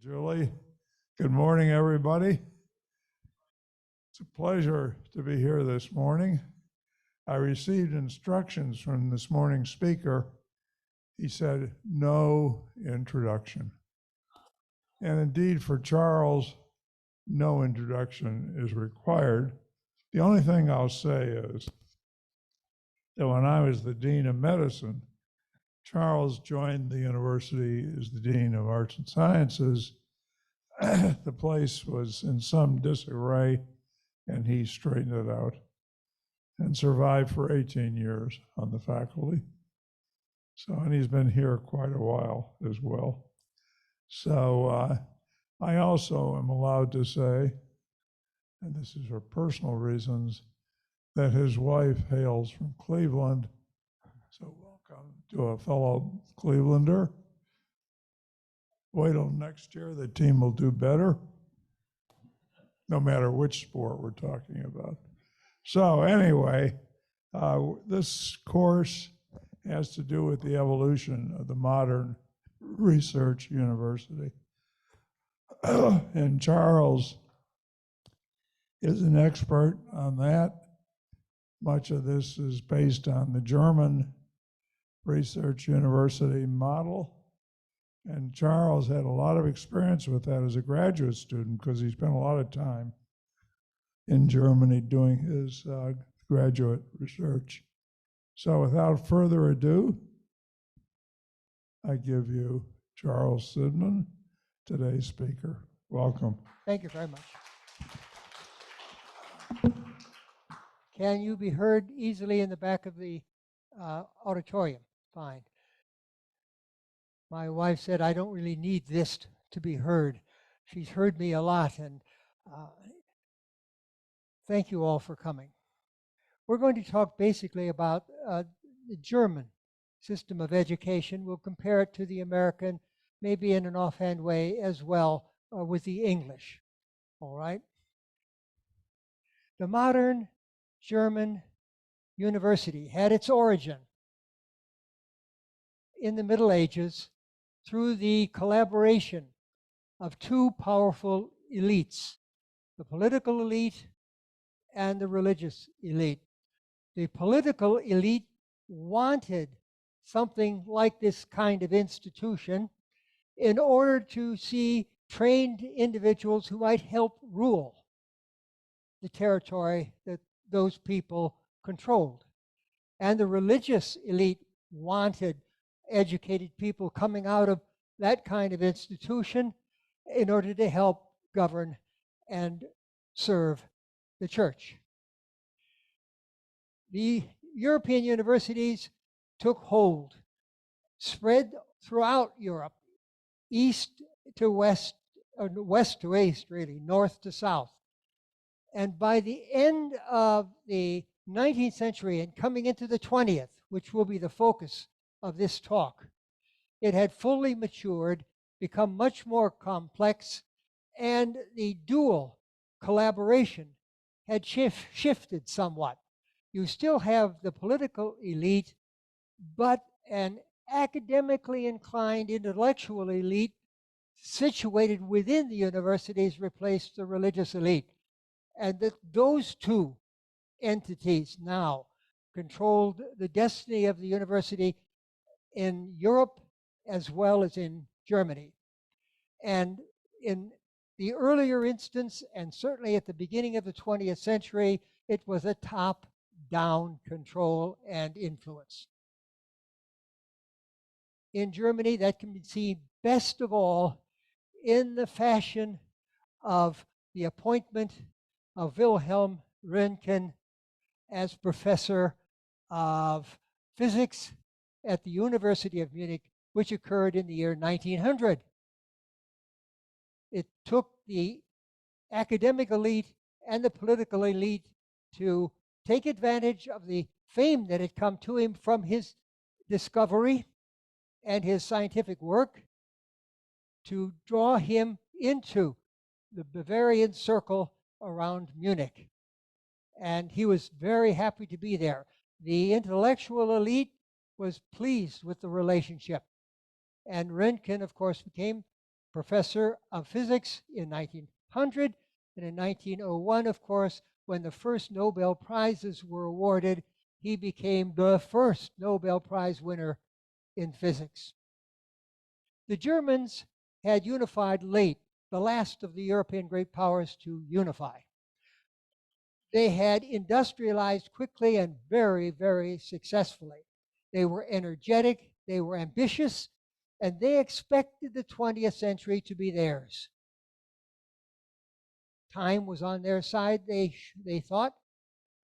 Julie. Good morning, everybody. It's a pleasure to be here this morning. I received instructions from this morning's speaker. He said, no introduction. And indeed, for Charles, no introduction is required. The only thing I'll say is that when I was the Dean of Medicine, Charles joined the university as the Dean of Arts and Sciences. The place was in some disarray, and he straightened it out and survived for 18 years on the faculty. So, and he's been here quite a while as well. So I also am allowed to say, and this is for personal reasons, that his wife hails from Cleveland. So welcome to a fellow Clevelander. Wait till next year, the team will do better, no matter which sport we're talking about. So anyway, this course has to do with the evolution of the modern research university. And Charles is an expert on that. Much of this is based on the German research university model. And Charles had a lot of experience with that as a graduate student because he spent a lot of time in Germany doing his graduate research. So without further ado, I give you Charles Sidman, today's speaker. Welcome. Thank you very much. Can you be heard easily in the back of the auditorium? Fine. My wife said I don't really need this to be heard. She's heard me a lot, and thank you all for coming. We're going to talk basically about the German system of education. We'll compare it to the American, maybe in an offhand way as well with the English. All right? The modern German university had its origin in the Middle Ages through the collaboration of two powerful elites, the political elite and the religious elite. The political elite wanted something like this kind of institution in order to see trained individuals who might help rule the territory that those people controlled. And the religious elite wanted educated people coming out of that kind of institution in order to help govern and serve the church. The European universities took hold, spread throughout Europe, east to west, or west to east really, north to south. And by the end of the 19th century and coming into the 20th, which will be the focus of this talk, it had fully matured, become much more complex, and the dual collaboration had shifted somewhat. You still have the political elite, but an academically inclined intellectual elite situated within the universities replaced the religious elite. And that those two entities now controlled the destiny of the university in Europe as well as in Germany. And in the earlier instance, and certainly at the beginning of the 20th century, it was a top-down control and influence. In Germany, that can be seen best of all in the fashion of the appointment of Wilhelm Röntgen as professor of physics at the University of Munich, which occurred in the year 1900. It took the academic elite and the political elite to take advantage of the fame that had come to him from his discovery and his scientific work to draw him into the Bavarian circle around Munich. And he was very happy to be there. The intellectual elite was pleased with the relationship. And Röntgen, of course, became professor of physics in 1900, and in 1901, of course, when the first Nobel Prizes were awarded, he became the first Nobel Prize winner in physics. The Germans had unified late, the last of the European great powers to unify. They had industrialized quickly and very, very successfully. They were energetic, they were ambitious, and they expected the 20th century to be theirs. Time was on their side, they thought,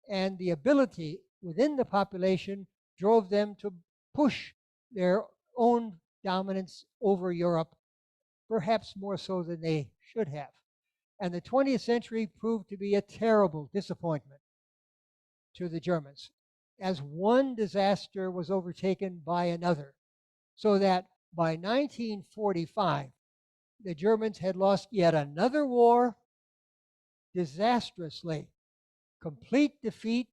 and the ability within the population drove them to push their own dominance over Europe, perhaps more so than they should have. And the 20th century proved to be a terrible disappointment to the Germans, as one disaster was overtaken by another, so that by 1945, the Germans had lost yet another war disastrously. Complete defeat.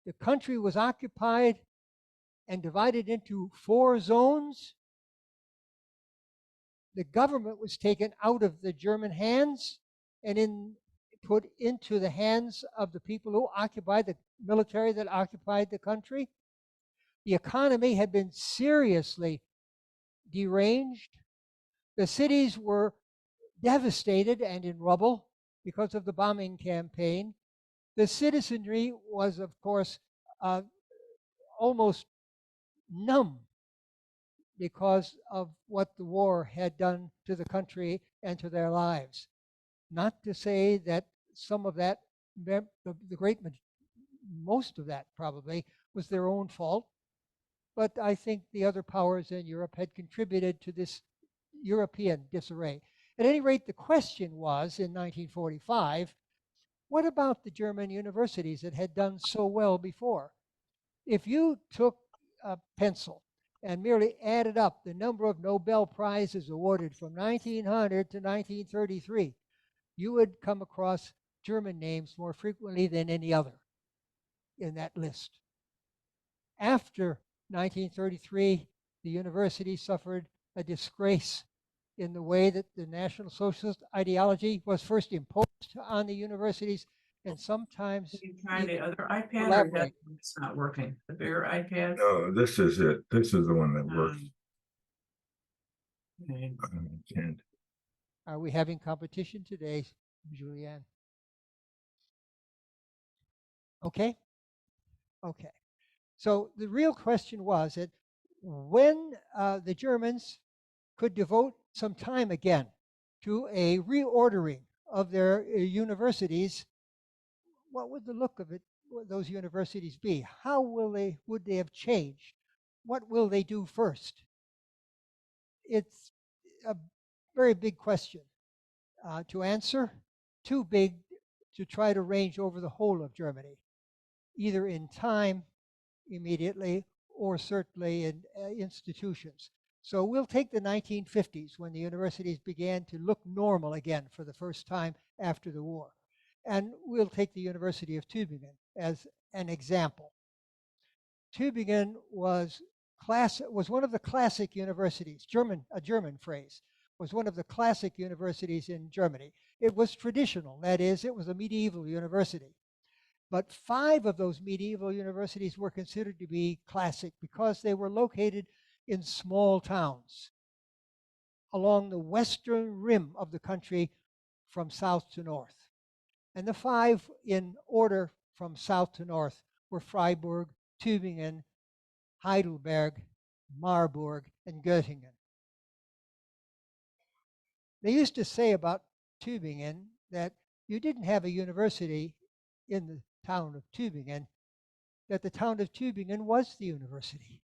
The country was occupied and divided into 4 zones. The government was taken out of the German hands and put into the hands of the people who occupied the military that occupied the country. The economy had been seriously deranged. The cities were devastated and in rubble because of the bombing campaign. The citizenry was, of course, almost numb because of what the war had done to the country and to their lives. Not to say that some of that, most of that probably, was their own fault, but I think the other powers in Europe had contributed to this European disarray. At any rate, the question was in 1945, what about the German universities that had done so well before? If you took a pencil and merely added up the number of Nobel Prizes awarded from 1900 to 1933, you would come across German names more frequently than any other in that list. After 1933, the university suffered a disgrace in the way that the National Socialist ideology was first imposed on the universities and sometimes Can you try the other iPad or that elaborate. it's not working? The bigger iPad? No, this is it. This is the one that works. Okay. I can't. Are we having competition today, Julianne? Okay? Okay. So the real question was that when the Germans could devote some time again to a reordering of their universities, what would the look of those universities be? How would they have changed? What will they do first? It's a very big question to answer, too big to try to range over the whole of Germany, either in time immediately or certainly in institutions. So we'll take the 1950s when the universities began to look normal again for the first time after the war. And we'll take the University of Tübingen as an example. Tübingen was one of the classic universities, a German phrase, was one of the classic universities in Germany. It was traditional, that is, it was a medieval university. But 5 of those medieval universities were considered to be classic because they were located in small towns along the western rim of the country from south to north. And the 5 in order from south to north were Freiburg, Tübingen, Heidelberg, Marburg, and Göttingen. They used to say about Tübingen that you didn't have a university in the town of Tübingen, that the town of Tübingen was the university.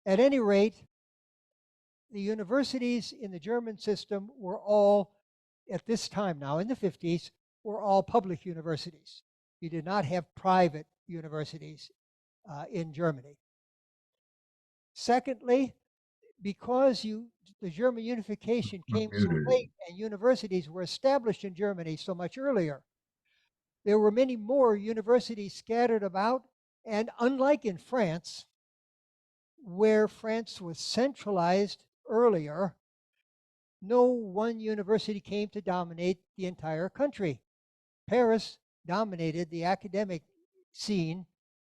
At any rate, the universities in the German system were all, at this time now, in the 50s, were all public universities. You did not have private universities in Germany. Secondly, because the German unification came so late and universities were established in Germany so much earlier, there were many more universities scattered about, and unlike in France, where France was centralized earlier no one university came to dominate the entire country. Paris dominated the academic scene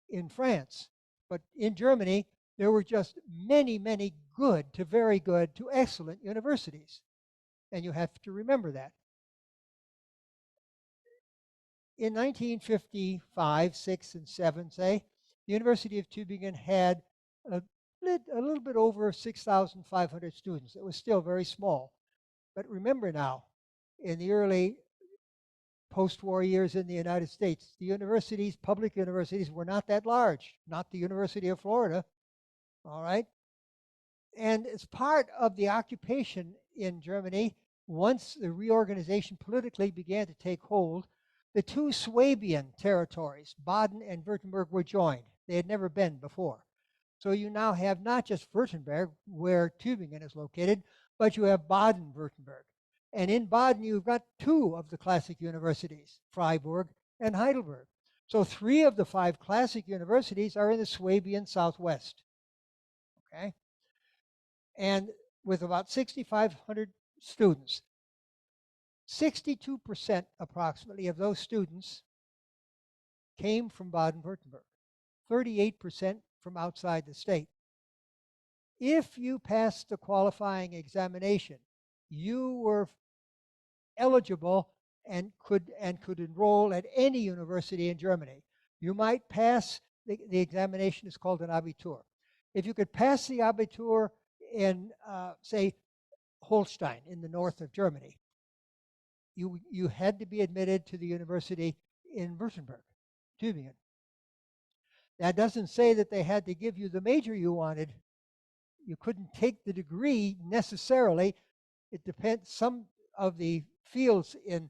in France, but in Germany, there were just many, many good to very good to excellent universities. And you have to remember that. In 1955, 6, and 7, say, the University of Tübingen had a, a little bit over 6,500 students. It was still very small. But remember now, in the early post-war years in the United States, the universities, public universities, were not that large, not the University of Florida, all right? And as part of the occupation in Germany, once the reorganization politically began to take hold, the two Swabian territories, Baden and Württemberg, were joined. They had never been before. So you now have not just Württemberg, where Tübingen is located, but you have Baden-Württemberg. And in Baden, you've got two of the classic universities, Freiburg and Heidelberg. So 3 of the 5 classic universities are in the Swabian Southwest. Okay? And with about 6,500 students, 62% approximately of those students came from Baden-Württemberg, 38% from outside the state. If you passed the qualifying examination, you were eligible and could enroll at any university in Germany. You might pass the examination is called an Abitur. If you could pass the Abitur in, say, Holstein in the north of Germany, you had to be admitted to the university in Württemberg, Tübingen. That doesn't say that they had to give you the major you wanted. You couldn't take the degree necessarily. It depends. Some of the fields in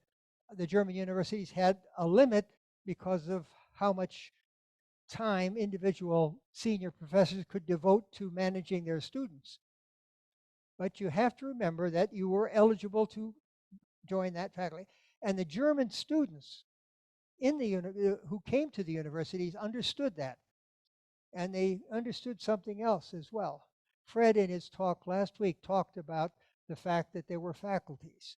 the German universities had a limit because of how much time individual senior professors could devote to managing their students. But you have to remember that you were eligible to join that faculty. And the German students in who came to the universities understood that. And they understood something else as well. Fred, in his talk last week, talked about the fact that there were faculties.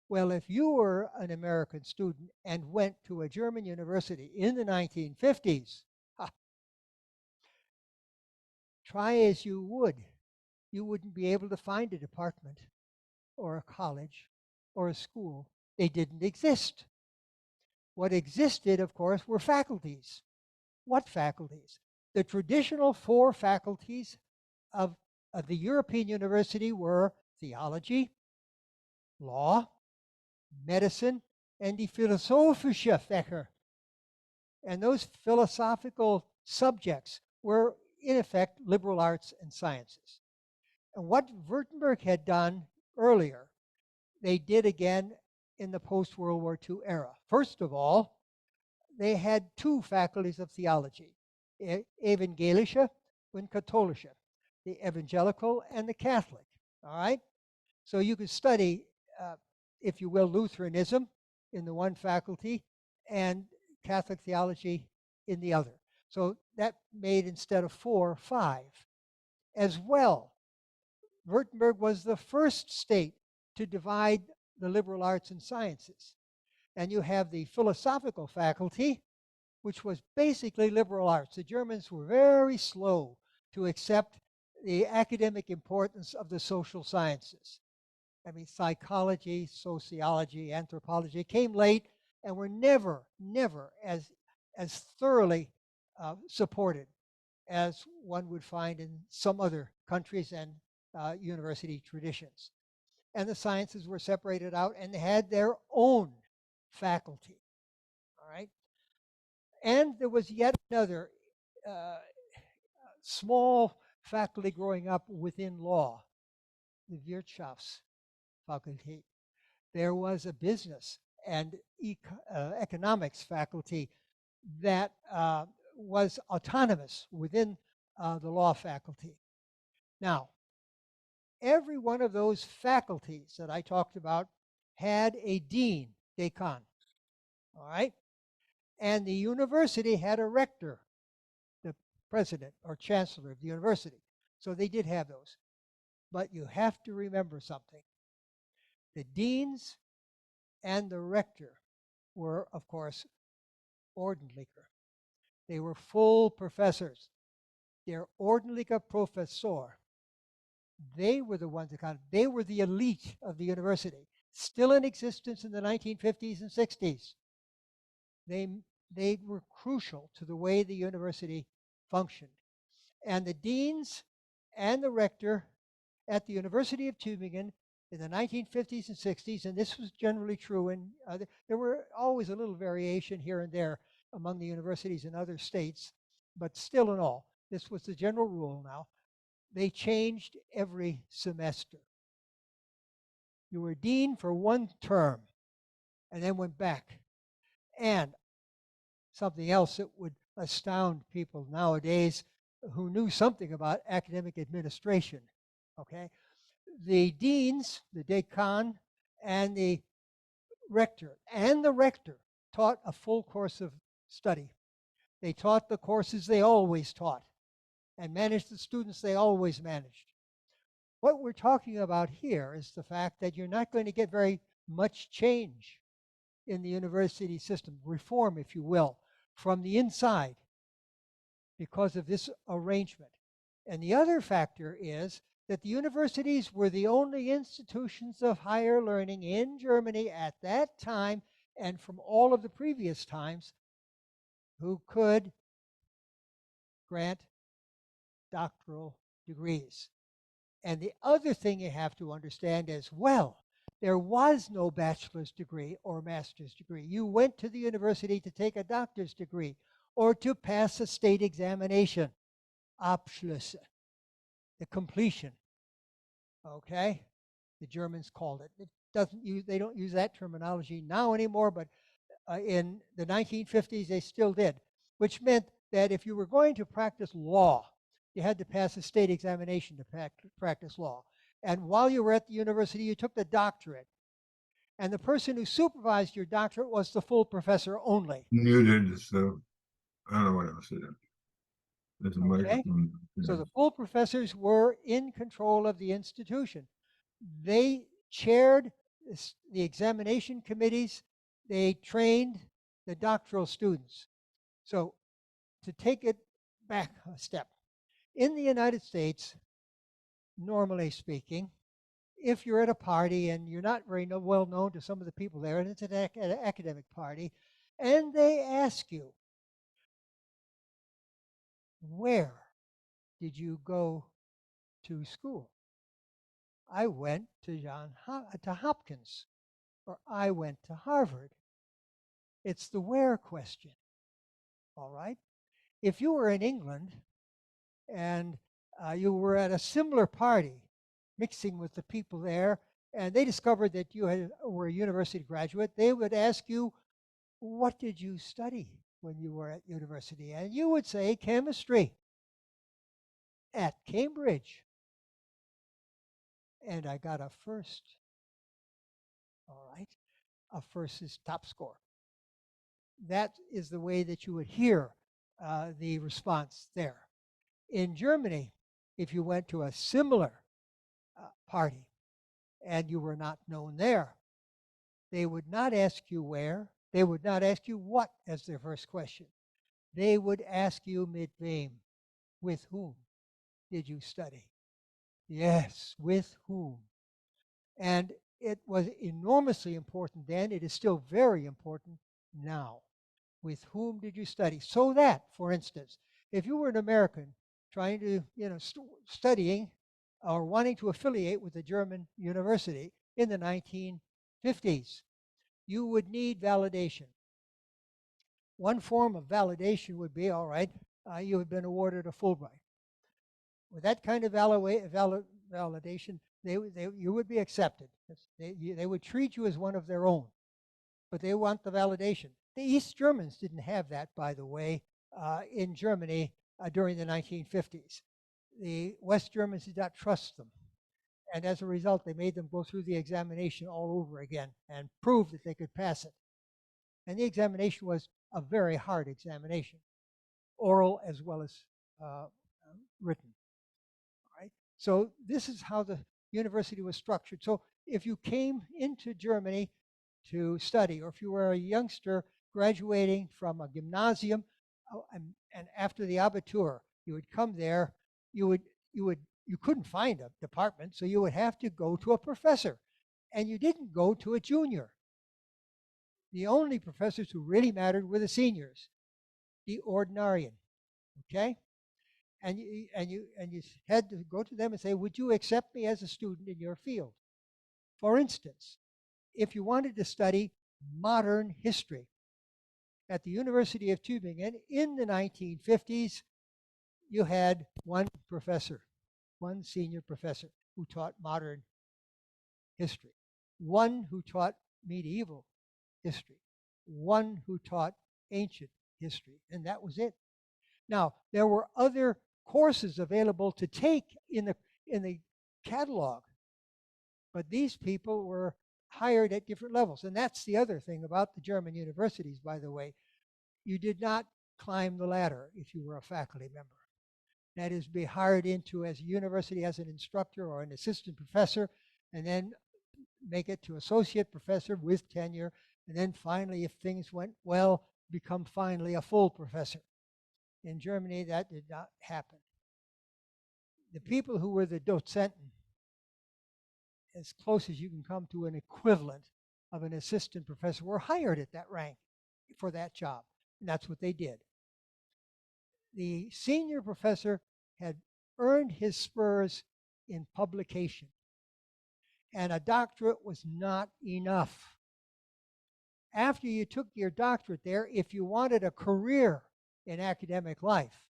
Well, if you were an American student and went to a German university in the 1950s, try as you wouldn't be able to find a department or a college or a school. They didn't exist. What existed, of course, were faculties. What faculties? The traditional 4 faculties of the European university were theology, law, medicine, and die philosophische Fächer. And those philosophical subjects were, in effect, liberal arts and sciences. And what Württemberg had done earlier, they did again in the post-World War II era. First of all, they had 2 faculties of theology, evangelische and katholische, the evangelical and the Catholic. All right? So you could study, if you will, Lutheranism in the one faculty and Catholic theology in the other. So that made, instead of 4, 5. As well, Württemberg was the first state to divide the liberal arts and sciences. And you have the philosophical faculty, which was basically liberal arts. The Germans were very slow to accept the academic importance of the social sciences. I mean, psychology, sociology, anthropology came late and were never as thoroughly supported as one would find in some other countries and university traditions. And the sciences were separated out and had their own faculty. All right. And there was yet another small faculty growing up within law, the Wirtschaftsfakultät. There was a business and economics faculty that was autonomous within the law faculty. Now, every one of those faculties that I talked about had a dean, decan, all right? And the university had a rector, the president or chancellor of the university. So they did have those. But you have to remember something. The deans and the rector were, of course, Ordentlicher. They were full professors. Der Ordentlicher Professor. They were the ones that they were the elite of the university, still in existence in the 1950s and 60s. They were crucial to the way the university functioned. And the deans and the rector at the University of Tübingen in the 1950s and 60s, and this was generally true, and there were always a little variation here and there among the universities in other states, but still in all, this was the general rule now. They changed every semester. You were dean for one term and then went back. And something else that would astound people nowadays who knew something about academic administration, okay? The deans, the decan, and the rector taught a full course of study. They taught the courses they always taught and managed the students they always managed. What we're talking about here is the fact that you're not going to get very much change in the university system, reform, if you will, from the inside because of this arrangement. And the other factor is that the universities were the only institutions of higher learning in Germany at that time and from all of the previous times who could grant doctoral degrees. And the other thing you have to understand as well, there was no bachelor's degree or master's degree. You went to the university to take a doctor's degree or to pass a state examination, Abschlüsse, the completion. Okay, the Germans called it. They don't use that terminology now anymore, but in the 1950s they still did, which meant that if you were going to practice law, you had to pass a state examination to practice law. And while you were at the university, you took the doctorate. And the person who supervised your doctorate was the full professor only. Muted, so I don't know what else to do. There's a Okay. microphone. So the full professors were in control of the institution. They chaired the examination committees. They trained the doctoral students. So to take it back a step, in the United States, normally speaking, if you're at a party and you're not very well known to some of the people there, and it's an academic party, and they ask you, where did you go to school? I went to Hopkins, or I went to Harvard. It's the where question, all right? If you were in England and you were at a similar party, mixing with the people there, and they discovered that you were a university graduate, they would ask you, what did you study when you were at university? And you would say chemistry at Cambridge. And I got a first. All right. A first is top score. That is the way that you would hear the response there. In Germany, if you went to a similar party and you were not known there, they would not ask you where. They would not ask you what as their first question. They would ask you mit wem, with whom did you study? Yes, with whom? And it was enormously important then. It is still very important now. With whom did you study? So that, for instance, if you were an American trying to, studying or wanting to affiliate with a German university in the 1950s, you would need validation. One form of validation would be, all right, you have been awarded a Fulbright. With that kind of validation, you would be accepted. They would treat you as one of their own, but they want the validation. The East Germans didn't have that, by the way, in Germany during the 1950s. The West Germans did not trust them. And as a result, they made them go through the examination all over again and prove that they could pass it. And the examination was a very hard examination, oral as well as written. All right. So this is how the university was structured. So if you came into Germany to study, or if you were a youngster graduating from a gymnasium, and after the Abitur, you would come there, you couldn't find a department, so you would have to go to a professor, and you didn't go to a junior. The only professors who really mattered were the seniors, the ordinarian. Okay, and you had to go to them and say, "Would you accept me as a student in your field?" For instance, if you wanted to study modern history at the University of Tübingen in the 1950s, you had one professor, one senior professor who taught modern history, one who taught medieval history, one who taught ancient history, and that was it. Now, there were other courses available to take in the catalog, but these people were hired at different levels. And that's the other thing about the German universities, by the way. You did not climb the ladder if you were a faculty member. That is, be hired into as a university as an instructor or an assistant professor, and then make it to associate professor with tenure, and then finally, if things went well, become finally a full professor. In Germany, that did not happen. The people who were the Dozenten, as close as you can come to an equivalent of an assistant professor, were hired at that rank for that job, and that's what they did. The senior professor had earned his spurs in publication, and a doctorate was not enough. After you took your doctorate there, if you wanted a career in academic life,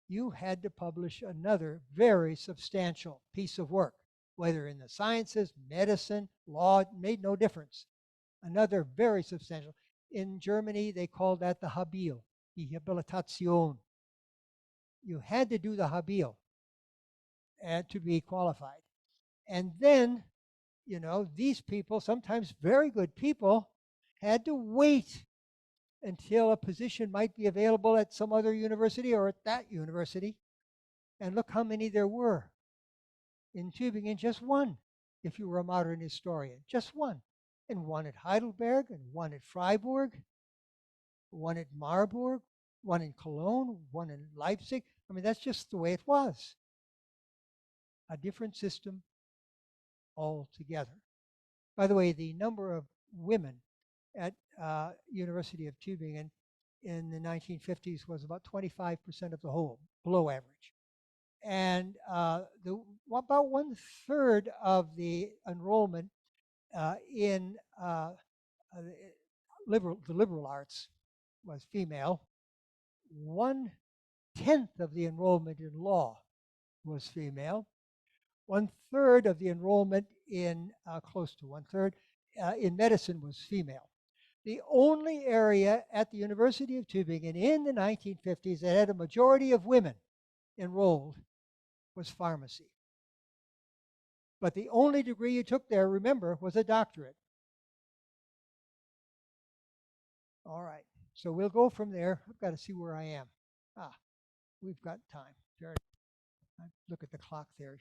you had to publish another very substantial piece of work, whether in the sciences, medicine, law, it made no difference. Another very substantial. In Germany, they called that the Habil, die Habilitation. You had to do the Habil to be qualified. And then, these people, sometimes very good people, had to wait until a position might be available at some other university or at that university. And look how many there were. In Tübingen, just one, if you were a modern historian, just one. And one at Heidelberg, and one at Freiburg, one at Marburg, one in Cologne, one in Leipzig. I mean, that's just the way it was. A different system altogether. By the way, the number of women at University of Tübingen in the 1950s was about 25% of the whole, below average. And about 1/3 of the enrollment in the liberal arts was female. 1/10 of the enrollment in law was female. 1/3 of the enrollment in close to 1/3 in medicine was female. The only area at the University of Tübingen in the 1950s that had a majority of women enrolled was pharmacy. But the only degree you took there, remember, was a doctorate. All right, so we'll go from there. I've got to see where I am. We've got time. Look at the clock there.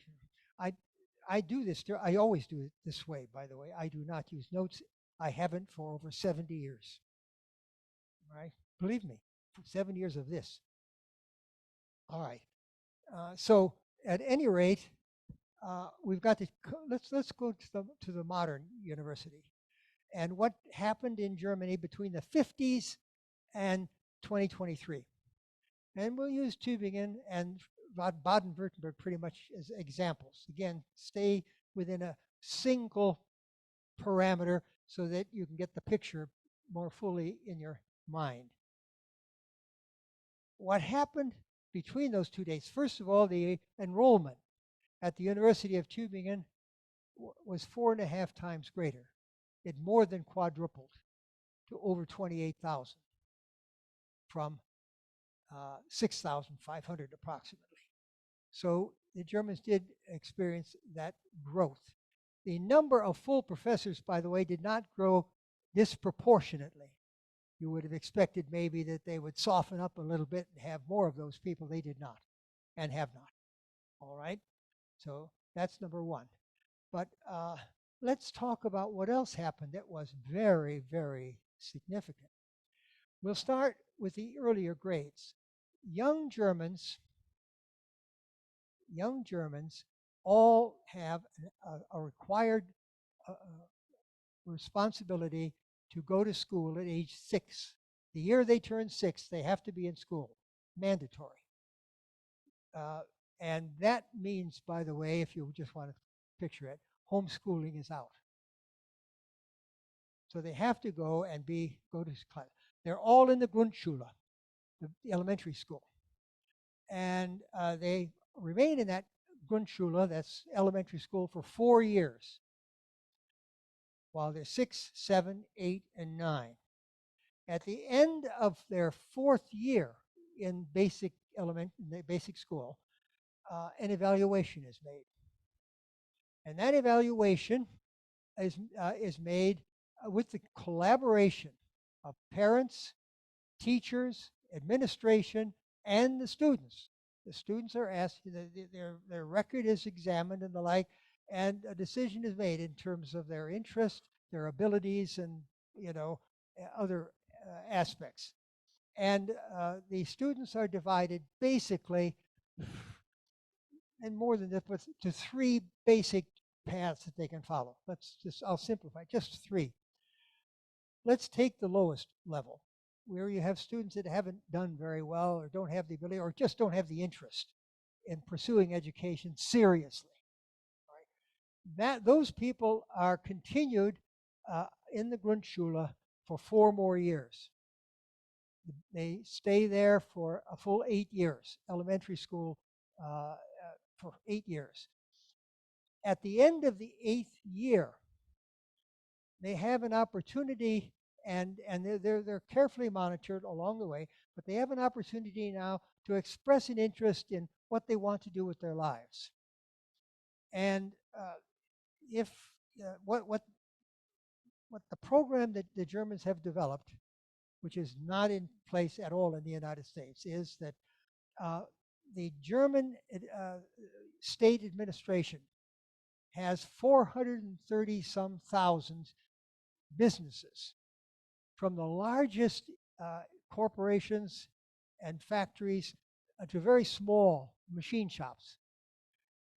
I do this. I always do it this way, by the way. I do not use notes. I haven't for over 70 years. All right, believe me, for 7 years of this. All right. So at any rate, we've got to let's go to the modern university, and what happened in Germany between the 50s and 2023. And we'll use Tübingen and Baden-Württemberg pretty much as examples. Again, stay within a single parameter so that you can get the picture more fully in your mind. What happened between those 2 days? First of all, the enrollment at the University of Tübingen was 4.5 times greater. It more than quadrupled to over 28,000 from 6,500 approximately. So the Germans did experience that growth. The number of full professors, by the way, did not grow disproportionately. You would have expected maybe that they would soften up a little bit and have more of those people. They did not and have not. All right? So that's number one. But let's talk about what else happened that was very, very significant. We'll start with the earlier grades. Young Germans, young Germans all have a required responsibility to go to school at age 6. The year they turn 6, they have to be in school, mandatory. And that means, by the way, if you just want to picture it, homeschooling is out. So they have to go and go to class. They're all in the Grundschule, the elementary school. And they remain in that Grundschule, that's elementary school, for 4 years while they're 6, 7, 8, and 9. At the end of their 4th year in basic school, an evaluation is made. And that evaluation is made with the collaboration of parents, teachers, administration, and the students. The students are asked, their record is examined and the like, and a decision is made in terms of their interest, their abilities, and other aspects. And the students are divided basically, and more than that, but to 3 basic paths that they can follow. I'll simplify, just 3. Let's take the lowest level, where you have students that haven't done very well or don't have the ability or just don't have the interest in pursuing education seriously. Right? Those people are continued in the Grundschule for 4 more years. They stay there for a full 8 years, elementary school for 8 years. At the end of the 8th year, they have an opportunity, and they're carefully monitored along the way, but they have an opportunity now to express an interest in what they want to do with their lives. And if what the program that the Germans have developed, which is not in place at all in the United States, is that the German state administration has 430 some thousand businesses, from the largest corporations and factories to very small machine shops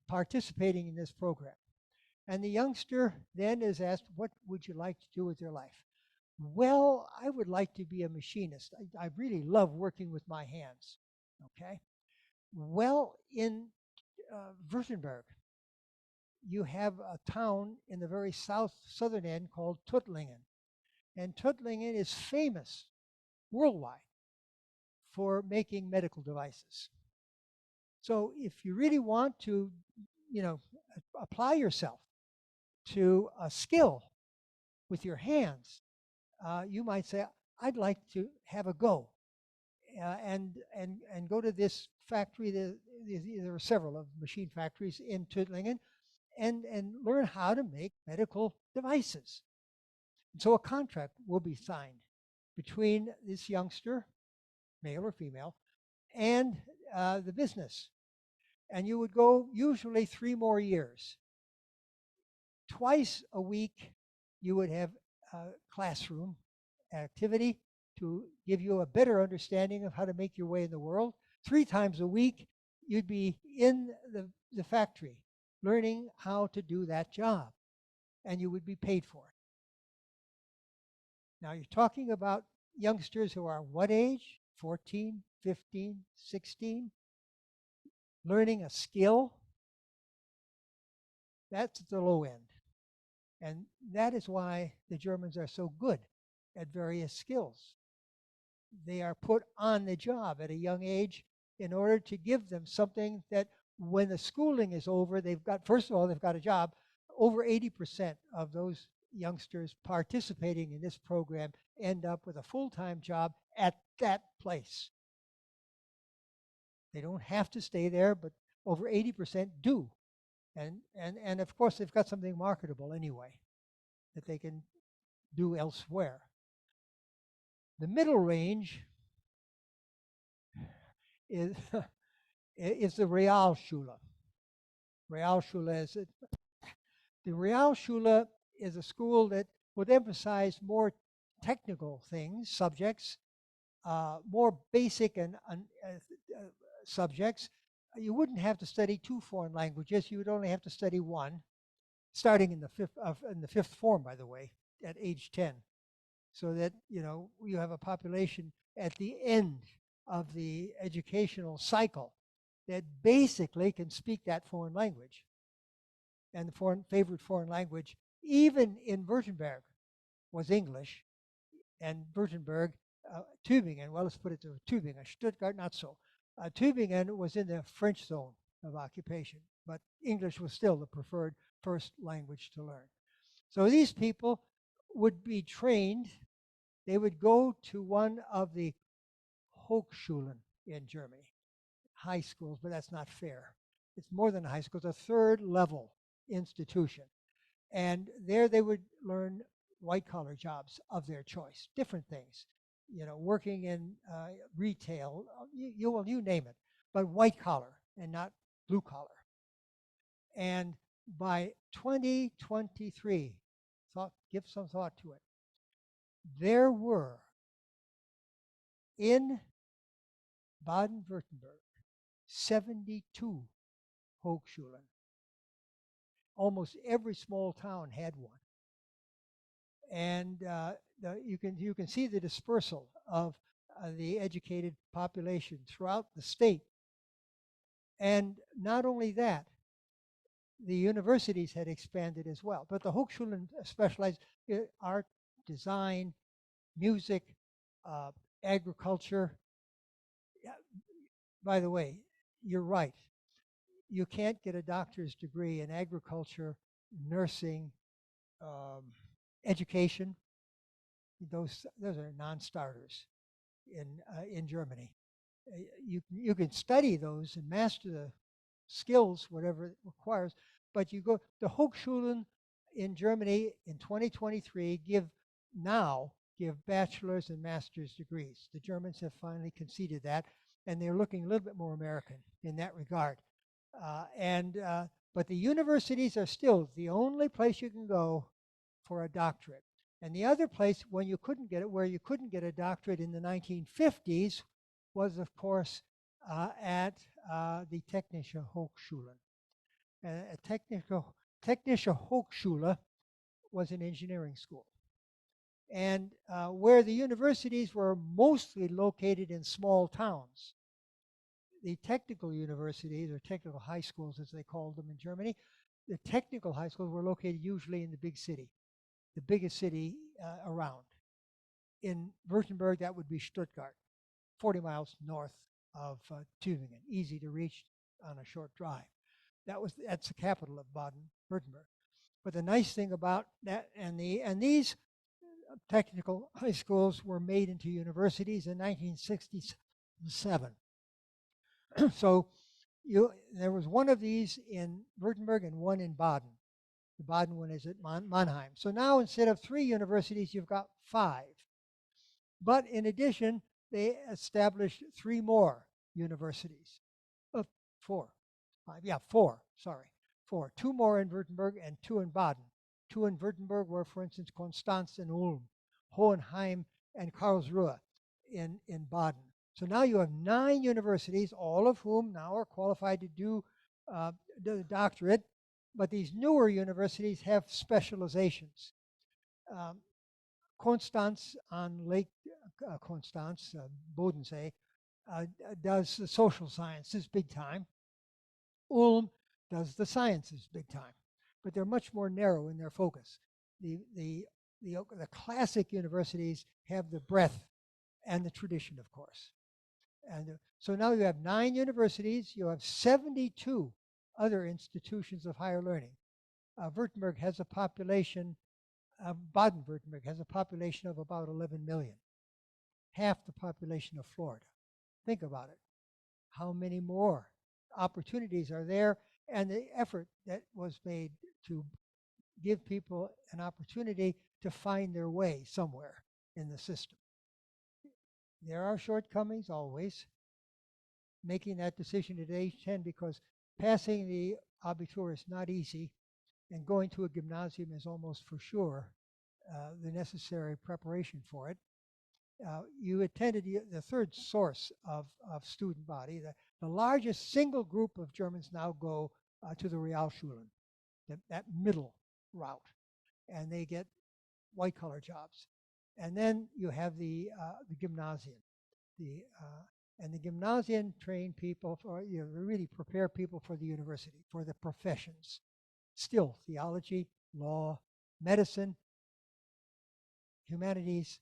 participating in this program. And the youngster then is asked, what would you like to do with your life? Well, I would like to be a machinist. I really love working with my hands. Okay. Well, in Württemberg, you have a town in the very southern end called Tuttlingen. And Tuttlingen is famous worldwide for making medical devices. So if you really want to, apply yourself to a skill with your hands, you might say, I'd like to have a go and go to this factory. There are several of machine factories in Tuttlingen, and learn how to make medical devices. And so a contract will be signed between this youngster, male or female, and the business. And you would go usually 3 more years. Twice a week, you would have classroom activity to give you a better understanding of how to make your way in the world. 3 times a week, you'd be in the factory learning how to do that job, and you would be paid for it. Now, you're talking about youngsters who are what age? 14, 15, 16, learning a skill. That's the low end. And that is why the Germans are so good at various skills. They are put on the job at a young age in order to give them something that when the schooling is over, first of all, they've got a job. Over 80% of those youngsters participating in this program end up with a full-time job at that place. They don't have to stay there, but over 80% do. And of course, they've got something marketable anyway that they can do elsewhere. The middle range is is the Realschule. Realschule is The Realschule is a school that would emphasize more technical things, subjects, more basic and subjects. You wouldn't have to study 2 foreign languages. You would only have to study 1, starting in the fifth form, by the way, at age 10, so that you have a population at the end of the educational cycle that basically can speak that foreign language. And the favorite foreign language, even in Württemberg, was English. And Württemberg, Tübingen, well, let's put it to Tübingen, Stuttgart, not so. Tübingen was in the French zone of occupation, but English was still the preferred first language to learn. So these people would be trained, they would go to one of the Hochschulen in Germany, high schools, but that's not fair. It's more than a high school, it's a third level institution. And there they would learn white collar jobs of their choice, different things, working in retail, you name it, but white collar and not blue collar. And by 2023, give some thought to it, there were in Baden-Württemberg 72 Hochschulen. Almost every small town had one. And you can see the dispersal of the educated population throughout the state. And not only that, the universities had expanded as well. But the Hochschulen specialized in art, design, music, agriculture. By the way, you're right. You can't get a doctor's degree in agriculture, nursing, education. Those are non-starters in Germany. You can study those and master the skills, whatever it requires, but the Hochschulen in Germany in 2023 give bachelor's and master's degrees. The Germans have finally conceded that, and they're looking a little bit more American in that regard. But the universities are still the only place you can go for a doctorate. And the other place where you couldn't get a doctorate in the 1950s was, of course, at the Technische Hochschulen. Technische Hochschule was an engineering school. And where the universities were mostly located in small towns, the technical universities, or technical high schools as they called them in Germany, the technical high schools were located usually in the big city, the biggest city around. In Württemberg, that would be Stuttgart, 40 miles north of Tübingen, easy to reach on a short drive. That's the capital of Baden-Württemberg. But the nice thing about that, and these technical high schools were made into universities in 1967. So there was one of these in Württemberg and one in Baden. The Baden one is at Mannheim. So now instead of 3 universities, you've got 5. But in addition, they established 3 more universities. 4. 4, sorry. 4. 2 more in Württemberg and 2 in Baden. 2 in Württemberg were, for instance, Konstanz and Ulm, Hohenheim and Karlsruhe in Baden. So now you have 9 universities, all of whom now are qualified to do the doctorate. But these newer universities have specializations. Konstanz on Lake Konstanz, Bodensee, does the social sciences big time. Ulm does the sciences big time, but they're much more narrow in their focus. The classic universities have the breadth and the tradition, of course. And so now you have 9 universities, you have 72 other institutions of higher learning. Württemberg has a population, Baden-Württemberg has a population of about 11 million, half the population of Florida. Think about it. How many more opportunities are there, and the effort that was made to give people an opportunity to find their way somewhere in the system. There are shortcomings always. Making that decision at age 10, because passing the Abitur is not easy. and going to a gymnasium is almost for sure the necessary preparation for it. You attended the third source of student body. The largest single group of Germans now go to the Realschulen, that middle route, and they get white-collar jobs. And then you have the gymnasium. And the gymnasium train people for, really prepare people for the university, for the professions. Still, theology, law, medicine, humanities,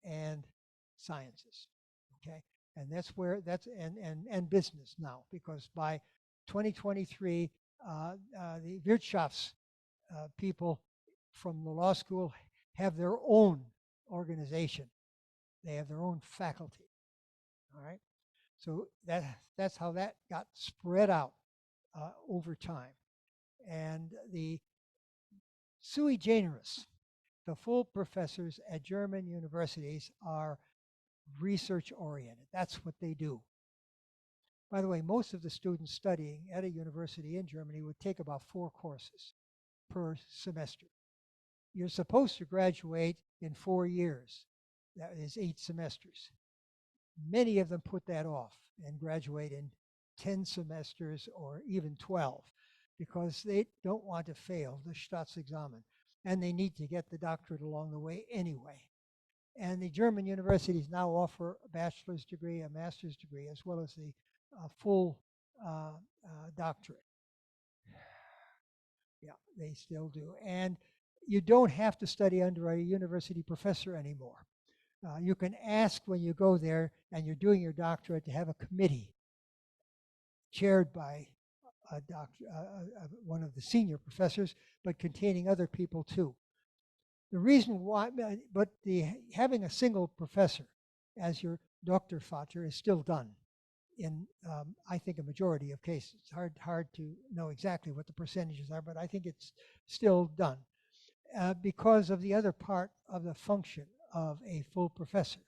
and sciences. Okay, and and business now, because by 2023, the Wirtschafts people from the law school have their own organization. They have their own faculty. All right, so that's how that got spread out over time, and the sui generis. The full professors at German universities are research oriented. That's what they do. By the way, most of the students studying at a university in Germany would take about 4 courses per semester. You're supposed to graduate in 4 years. That is 8 semesters. Many of them put that off and graduate in 10 semesters or even 12 because they don't want to fail the Staatsexamen, and they need to get the doctorate along the way anyway. And the German universities now offer a bachelor's degree, a master's degree, as well as the full doctorate. Yeah, they still do. And you don't have to study under a university professor anymore. You can ask when you go there and you're doing your doctorate to have a committee chaired by a one of the senior professors, but containing other people too. The reason why, but having a single professor as your Doktorvater is still done in, I think, a majority of cases. It's hard to know exactly what the percentages are, but I think it's still done because of the other part of the function of a full professor.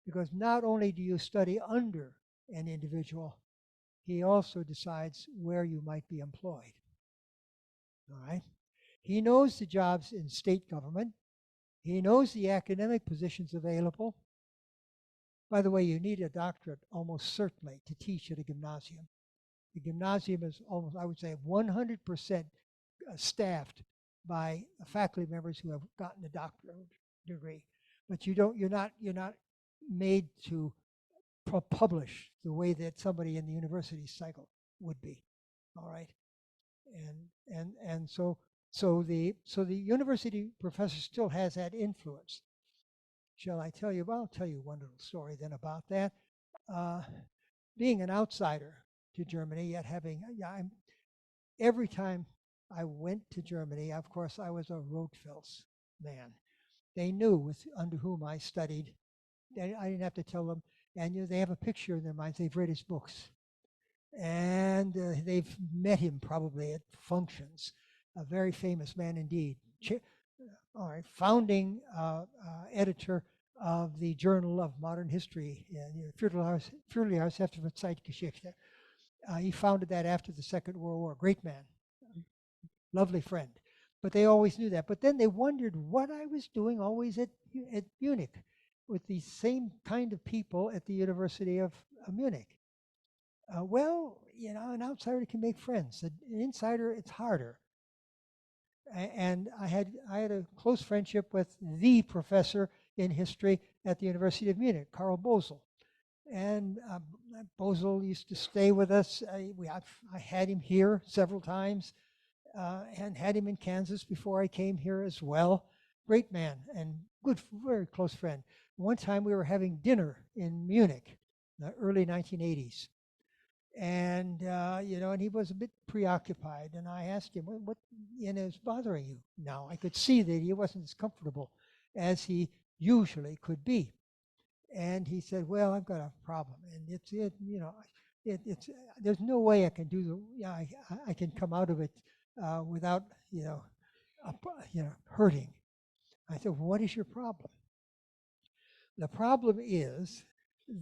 Because not only do you study under an individual, he also decides where you might be employed. All right? He knows the jobs in state government. He knows the academic positions available. By the way, you need a doctorate almost certainly to teach at a gymnasium. The gymnasium is almost, I would say, 100% staffed by faculty members who have gotten a doctorate degree. But you're not made to publish the way that somebody in the university cycle would be. All right, and so the university professor still has that influence. Shall I tell you? Well, I'll tell you one little story then about that. Being an outsider to Germany, yet having every time I went to Germany, of course, I was a Rotfels man. They knew under whom I studied. I didn't have to tell them. And they have a picture in their minds. They've read his books. And they've met him probably at functions. A very famous man indeed. All right, founding editor of the Journal of Modern History, Frühjahrsheftliche Zeitgeschichte. He founded that after the Second World War. Great man, lovely friend. But they always knew that. But then they wondered what I was doing always at Munich with the same kind of people at the University of Munich. Well, an outsider can make friends. An insider, it's harder. And I had a close friendship with the professor in history at the University of Munich, Karl Bosel. And Bosel used to stay with us. I had him here several times and had him in Kansas before I came here as well. Great man and good, very close friend. One time we were having dinner in Munich, the early 1980s. And, and he was a bit preoccupied. And I asked him, what is bothering you now? I could see that he wasn't as comfortable as he usually could be. And he said, well, I've got a problem. And it's there's no way I can I can come out of it without, hurting. I said, well, what is your problem? The problem is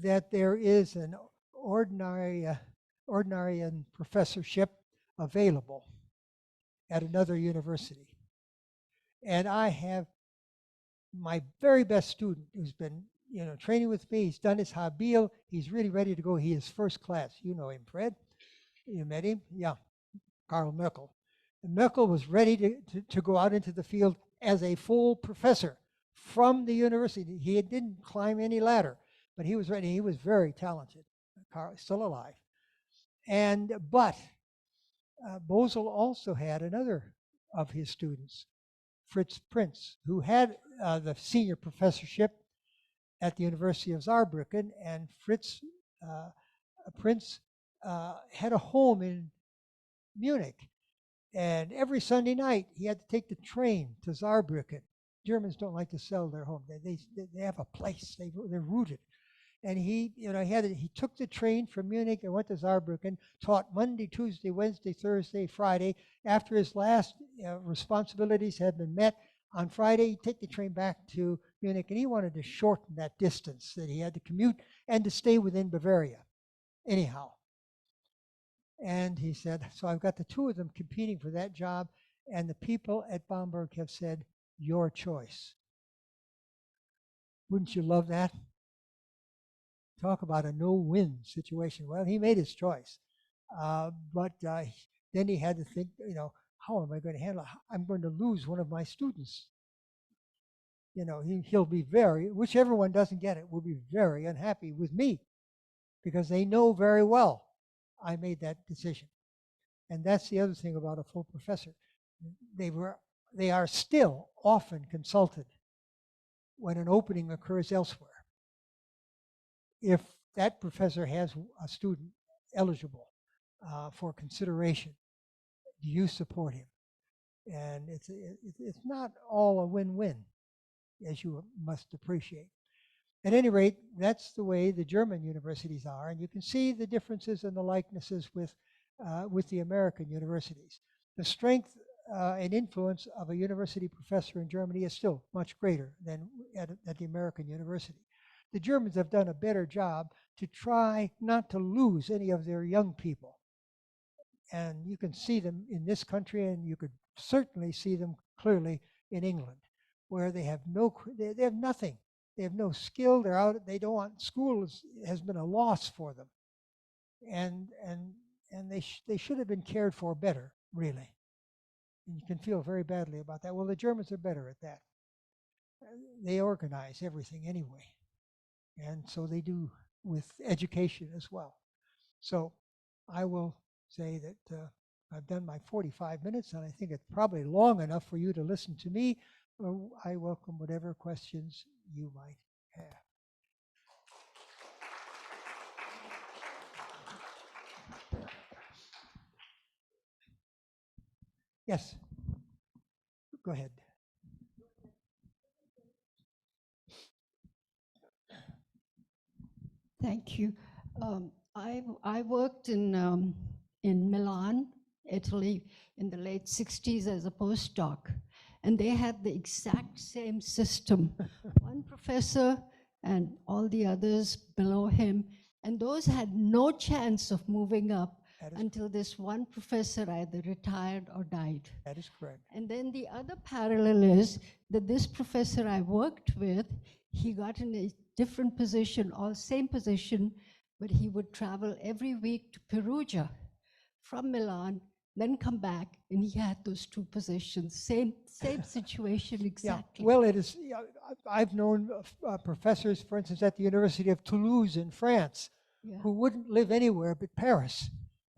that there is an ordinary professorship available. at another university. And I have my very best student who's been, training with me. He's done his Habil. He's really ready to go. He is first class. You know him, Fred. You met him? Yeah, Carl Merkel. And Merkel was ready to go out into the field as a full professor from the university. He didn't climb any ladder, but he was ready. He was very talented. Carl, still alive. But Bosel also had another of his students, Fritz Prinz, who had the senior professorship at the University of Saarbrücken, and Fritz Prinz had a home in Munich. And every Sunday night, he had to take the train to Saarbrücken. Germans don't like to sell their home. They have a place. They're rooted. And he took the train from Munich and went to Saarbrücken, taught Monday, Tuesday, Wednesday, Thursday, Friday. After his last responsibilities had been met, on Friday, he'd take the train back to Munich, and he wanted to shorten that distance that he had to commute and to stay within Bavaria anyhow. And he said, so I've got the two of them competing for that job, and the people at Bamberg have said, your choice. Wouldn't you love that? Talk about a no-win situation. Well, he made his choice. But then he had to think, how am I going to handle it? I'm going to lose one of my students. He'll be whichever one doesn't get it will be very unhappy with me, because they know very well I made that decision. And that's the other thing about a full professor. They are still often consulted when an opening occurs elsewhere. If that professor has a student eligible for consideration, do you support him? And it's not all a win-win, as you must appreciate. At any rate, that's the way the German universities are, and you can see the differences and the likenesses with the American universities. The strength and influence of a university professor in Germany is still much greater than at the American university. The Germans have done a better job to try not to lose any of their young people. And you can see them in this country, and you could certainly see them clearly in England, where they have they have nothing. They have no skill. They're out. They don't want school. Has been a loss for them, and they should have been cared for better, really. And you can feel very badly about that. Well, the Germans are better at that. They organize everything anyway. And so they do with education as well. So I will say that I've done my 45 minutes, and I think it's probably long enough for you to listen to me. I welcome whatever questions you might have. Yes, go ahead. Thank you. I worked in Milan, Italy, in the late 60s as a postdoc, and they had the exact same system. One professor and all the others below him, and those had no chance of moving up until this one professor either retired or died. That is correct. And then the other parallel is that this professor I worked with, he got in a different position, all same position, but he would travel every week to Perugia from Milan, then come back, and he had those two positions. Same situation exactly. Yeah. Well, it is. I've known professors, for instance, at the University of Toulouse in France, who wouldn't live anywhere but Paris,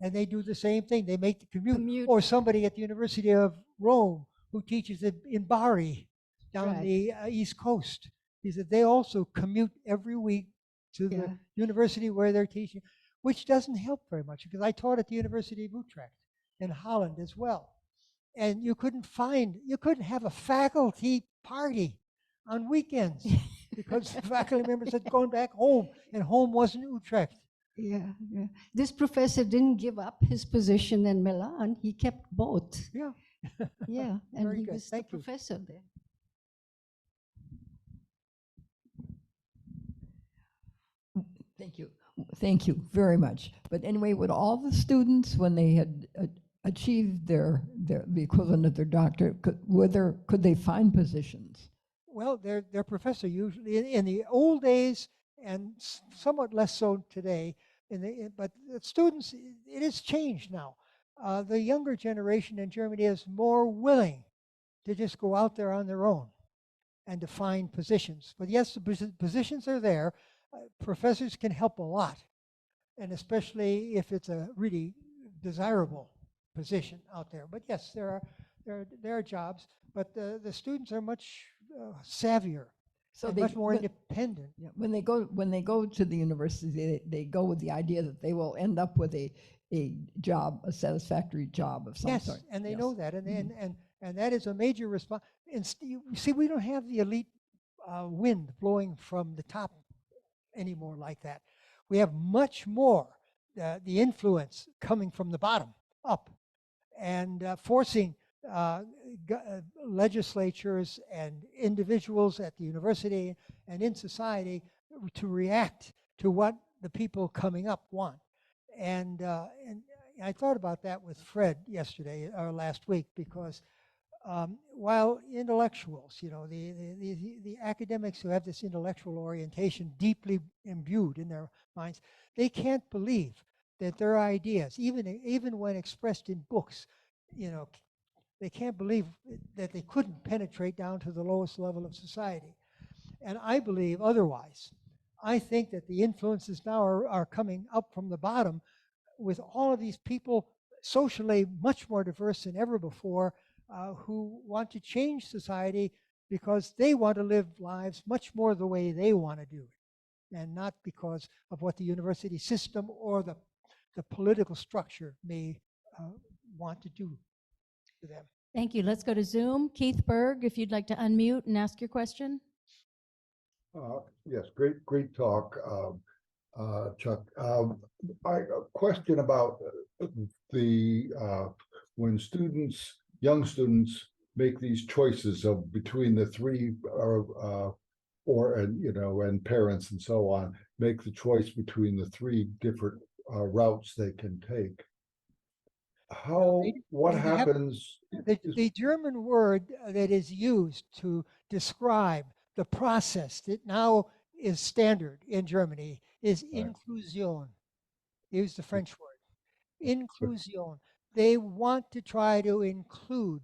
and they do the same thing. They make the commute. Or somebody at the University of Rome who teaches in Bari down the East Coast. He said they also commute every week to the university where they're teaching, which doesn't help very much, because I taught at the University of Utrecht in Holland as well. And you couldn't have a faculty party on weekends because the faculty members had gone back home, and home wasn't Utrecht. Yeah. This professor didn't give up his position in Milan. He kept both. Yeah. Yeah, and Very he good. was Thank the you. professor there. Thank you. Thank you very much. But anyway, with all the students, when they had achieved the equivalent of their doctorate, could they find positions? Well, they're professor usually in the old days, and somewhat less so today. But the students, it has changed now. The younger generation in Germany is more willing to just go out there on their own and to find positions. But yes, the positions are there. Professors can help a lot, and especially if it's a really desirable position out there. But yes, there are jobs, but the students are much savvier So and much more independent. yeah, when they go to the university, they go with the idea that they will end up with a job, a satisfactory job of some Yes, sort. and they Yes. know that, and that is a major response. You see, we don't have the elite wind blowing from the top anymore like that. We have much more the influence coming from the bottom up, and forcing legislatures and individuals at the university and in society to react to what the people coming up want. And I thought about that with Fred yesterday or last week, because while intellectuals, the academics who have this intellectual orientation deeply imbued in their minds, they can't believe that their ideas, even when expressed in books, they can't believe that they couldn't penetrate down to the lowest level of society. And I believe otherwise. I think that the influences now are coming up from the bottom, with all of these people socially much more diverse than ever before, who want to change society because they want to live lives much more the way they want to do it, and not because of what the university system or the political structure may want to do to them. Thank you. Let's go to Zoom. Keith Berg, if you'd like to unmute and ask your question. Yes, great talk, Chuck. A question about the when young students make these choices of between the three, and parents and so on, make the choice between the three different routes they can take. What happens? The German word that is used to describe the process that now is standard in Germany is inclusion. Use the French word. Inclusion. They want to try to include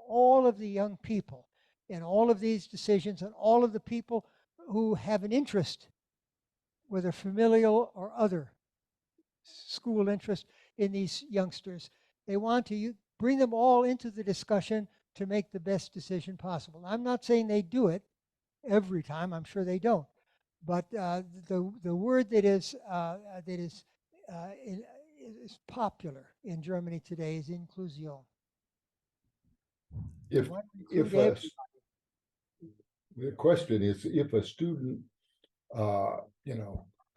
all of the young people in all of these decisions, and all of the people who have an interest, whether familial or other school interest, in these youngsters. They want to bring them all into the discussion to make the best decision possible. I'm not saying they do it every time. I'm sure they don't. But the word that is popular in Germany today is inclusion. If the question is, if a student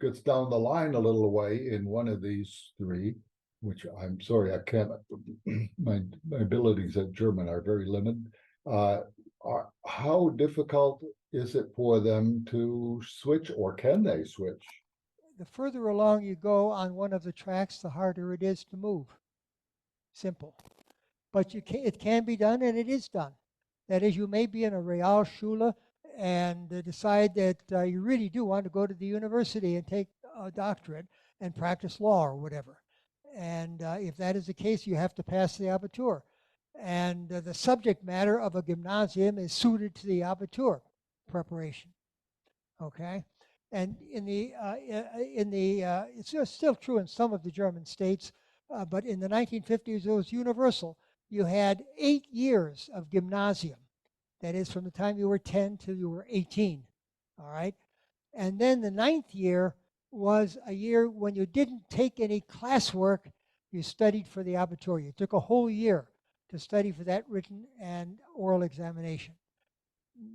gets down the line a little way in one of these three, which I'm sorry, I can't, my abilities at German are very limited. How difficult is it for them to switch, or can they switch? The further along you go on one of the tracks, the harder it is to move. Simple. But it can be done, and it is done. That is, you may be in a Realschule and decide that you really do want to go to the university and take a doctorate and practice law or whatever. And if that is the case, you have to pass the Abitur. And the subject matter of a gymnasium is suited to the Abitur preparation. Okay? And it's still true in some of the German states, but in the 1950s it was universal. You had 8 years of gymnasium. That is, from the time you were 10 till you were 18. All right? And then the 9th year was a year when you didn't take any classwork, you studied for the Abitur. You took a whole year to study for that written and oral examination.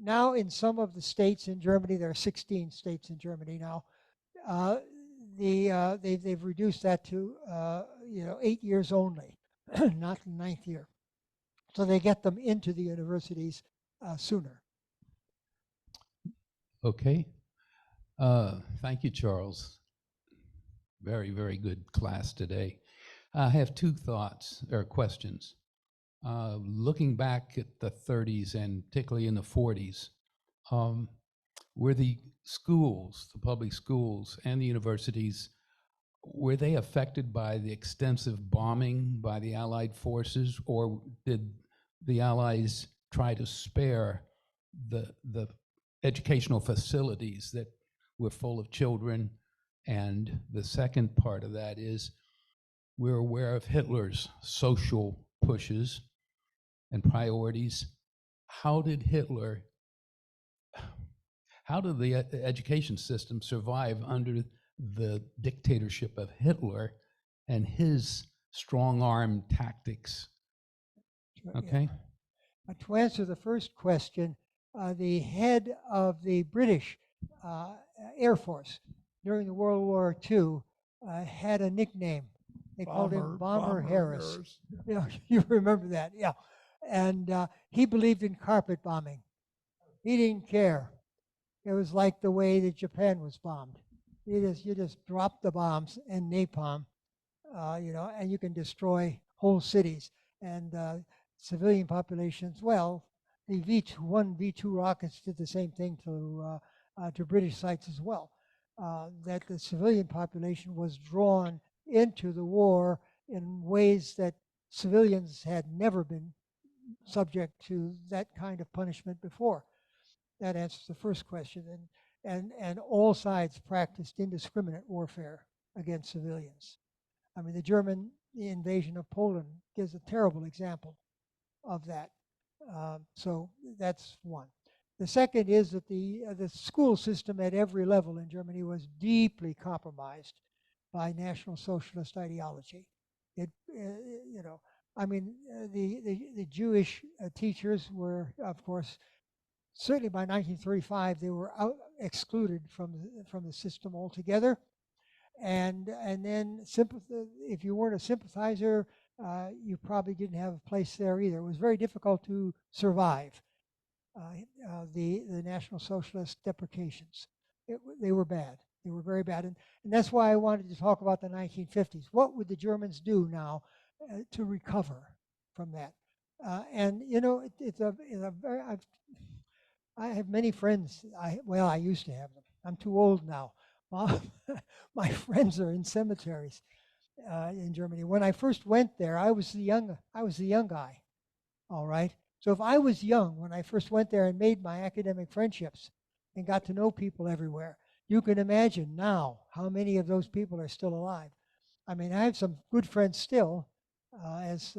Now, in some of the states in Germany, there are 16 states in Germany now, they've reduced that to 8 years only, not the 9th year. So they get them into the universities sooner. Okay. Thank you, Charles. Very, very good class today. I have two thoughts or questions. Looking back at the 30s and particularly in the 40s, were the schools, the public schools and the universities, were they affected by the extensive bombing by the Allied forces, or did the Allies try to spare the educational facilities that were full of children? And the second part of that is, we're aware of Hitler's social pushes and priorities. How did the education system survive under the dictatorship of Hitler and his strong arm tactics? Sure, yeah. Okay. To answer the first question, the head of the British Air Force during the World War II had a nickname. They called him Bomber Harris. Yeah, you remember that, yeah. And he believed in carpet bombing. He didn't care. It was like the way that Japan was bombed. You just drop the bombs and napalm, and you can destroy whole cities and civilian populations. Well, the V1, V2 rockets did the same thing to British sites as well. That the civilian population was drawn into the war in ways that civilians had never been subject to that kind of punishment before. That answers the first question. And all sides practiced indiscriminate warfare against civilians. I mean, the German invasion of Poland gives a terrible example of that. So that's one. The second is that the school system at every level in Germany was deeply compromised by National Socialist ideology. It, I mean, the Jewish teachers were, of course, certainly by 1935, they were excluded from the system altogether. And then if you weren't a sympathizer, you probably didn't have a place there either. It was very difficult to survive the National Socialist deprecations. They were bad. They were very bad. And that's why I wanted to talk about the 1950s. What would the Germans do now to recover from that? And it's a very, I have many friends. I used to have them. I'm too old now. My friends are in cemeteries in Germany. When I first went there, I was the young guy. All right. So if I was young when I first went there and made my academic friendships and got to know people everywhere, you can imagine now how many of those people are still alive. I mean, I have some good friends still, as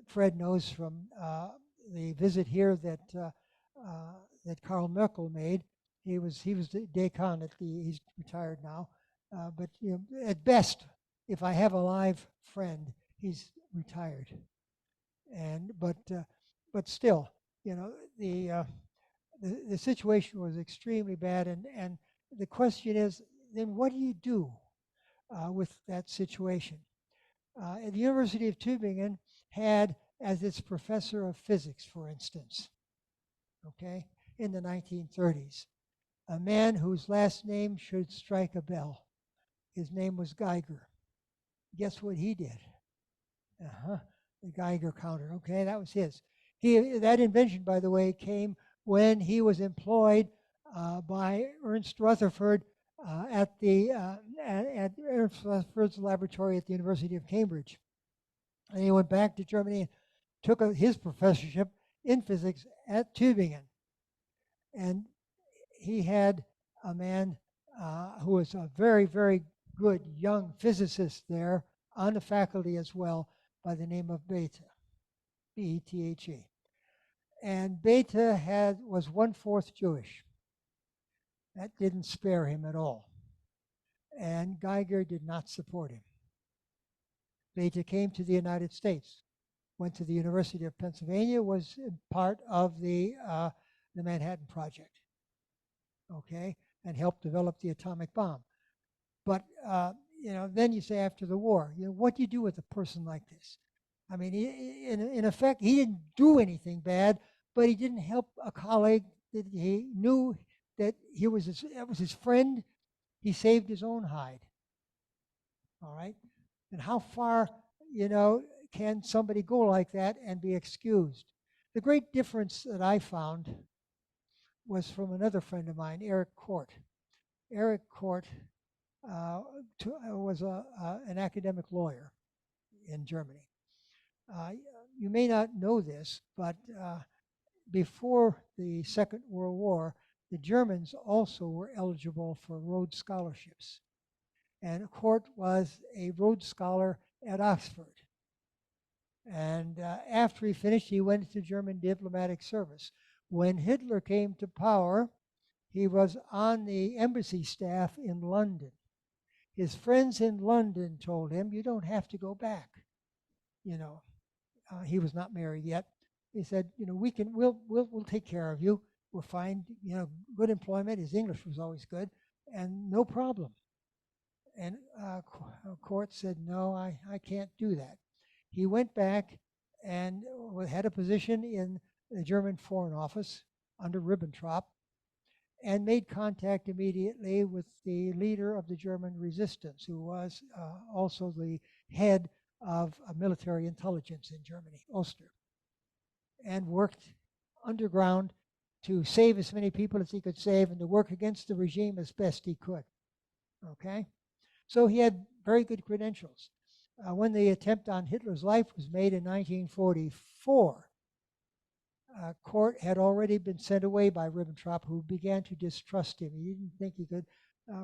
Fred knows from the visit here that Karl Merkel made. He was the decon he's retired now, but at best, if I have a live friend, he's retired. And but still, the situation was extremely bad, and the question is, then what do you do with that situation? At the University of Tübingen had as its professor of physics, for instance, okay, in the 1930s, a man whose last name should strike a bell. His name was Geiger. Guess what he did? The Geiger counter. Okay, that was his. That invention, by the way, came when he was employed by Ernst Rutherford at Ernst Rutherford's laboratory at the University of Cambridge. And he went back to Germany and took his professorship in physics at Tübingen. And he had a man who was a very, very good young physicist there on the faculty as well, by the name of Bethe, B-E-T-H-E. And Bethe was 1/4 Jewish. That didn't spare him at all. And Geiger did not support him. Bethe came to the United States, went to the University of Pennsylvania, was part of the Manhattan Project, okay, and helped develop the atomic bomb. But then you say after the war, what do you do with a person like this? I mean, in effect, he didn't do anything bad, but he didn't help a colleague that he knew that that was his friend. He saved his own hide. All right. And how far, you know, can somebody go like that and be excused? The great difference that I found was from another friend of mine, Eric Court. Eric Court was an academic lawyer in Germany. You may not know this, but before the Second World War, the Germans also were eligible for Rhodes scholarships. And Court was a Rhodes Scholar at Oxford. And after he finished, he went into German diplomatic service. When Hitler came to power, he was on the embassy staff in London. His friends in London told him, "You don't have to go back." You know, he was not married yet. He said, "You know, we'll take care of you. We'll find, you know, good employment." His English was always good, and no problem. And Court said, "No, I can't do that." He went back and had a position in the German Foreign Office under Ribbentrop, and made contact immediately with the leader of the German resistance, who was also the head of military intelligence in Germany, Oster, and worked underground to save as many people as he could save and to work against the regime as best he could. Okay? So he had very good credentials. When the attempt on Hitler's life was made in 1944, Court had already been sent away by Ribbentrop, who began to distrust him. He didn't think he could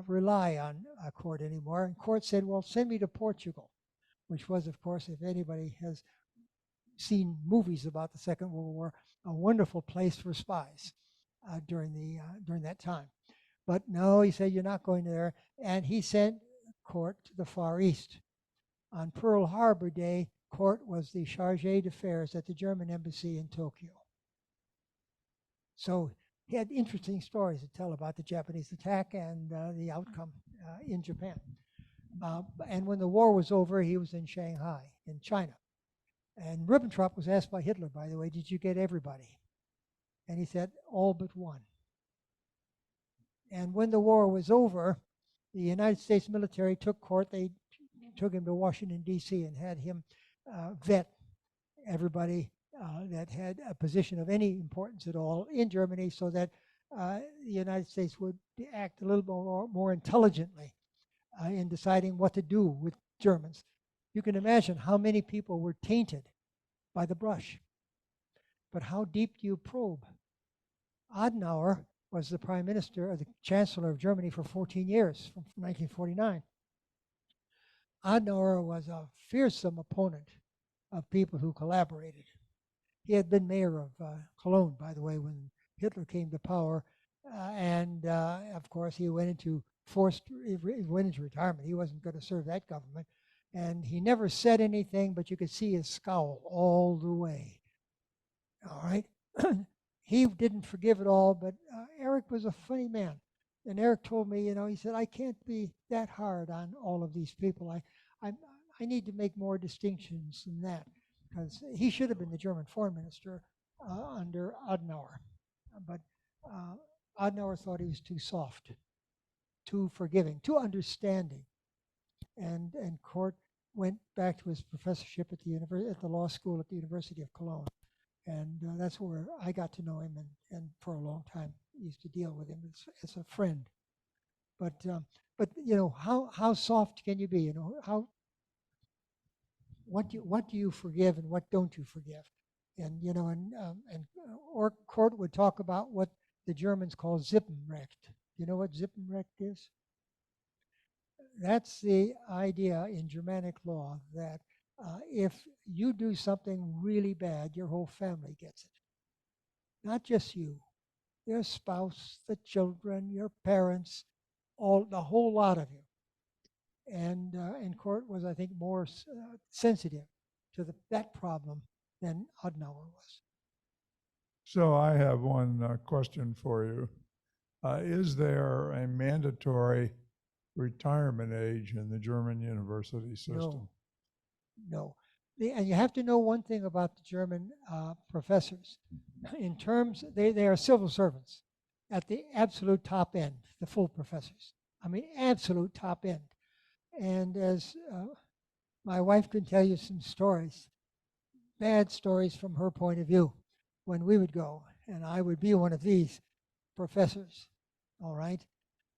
rely on Court anymore. And Court said, "Well, send me to Portugal," which was, of course, if anybody has seen movies about the Second World War, a wonderful place for spies during that time. But no, he said, "You're not going there." And he sent Court to the Far East. On Pearl Harbor Day, Court was the chargé d'affaires at the German embassy in Tokyo. So he had interesting stories to tell about the Japanese attack and the outcome in Japan. And when the war was over, he was in Shanghai, in China. And Ribbentrop was asked by Hitler, by the way, "Did you get everybody?" And he said, "All but one." And when the war was over, the United States military took Court. They took him to Washington, D.C., and had him vet everybody that had a position of any importance at all in Germany, so that the United States would act a little more intelligently in deciding what to do with Germans. You can imagine how many people were tainted by the brush. But how deep do you probe? Adenauer was the prime minister or the chancellor of Germany for 14 years, from 1949. Adenauer was a fearsome opponent of people who collaborated. He had been mayor of Cologne, by the way, when Hitler came to power, and of course he went into retirement. He wasn't going to serve that government, and he never said anything, but you could see his scowl all the way. All right, he didn't forgive it all, but Eric was a funny man. And Eric told me, you know, he said, "I can't be that hard on all of these people. I need to make more distinctions than that," because he should have been the German foreign minister under Adenauer. But Adenauer thought he was too soft, too forgiving, too understanding. And Court went back to his professorship at the law school at the University of Cologne. And that's where I got to know him, and for a long time used to deal with him as a friend. But you know, how soft can you be? You know, what do you forgive and what don't you forgive? And you know, or Court would talk about what the Germans call Sippenrecht. You know what Sippenrecht is? That's the idea in Germanic law that if you do something really bad, your whole family gets it. Not just you, your spouse, the children, your parents, the whole lot of you. And Court was, I think, more sensitive to that problem than Adenauer was. So I have one question for you. Is there a mandatory retirement age in the German university system? No. And you have to know one thing about the German professors. In terms, they are civil servants at the absolute top end, the full professors. I mean, absolute top end. And as My wife can tell you some stories, bad stories from her point of view, when we would go, and I would be one of these professors, all right?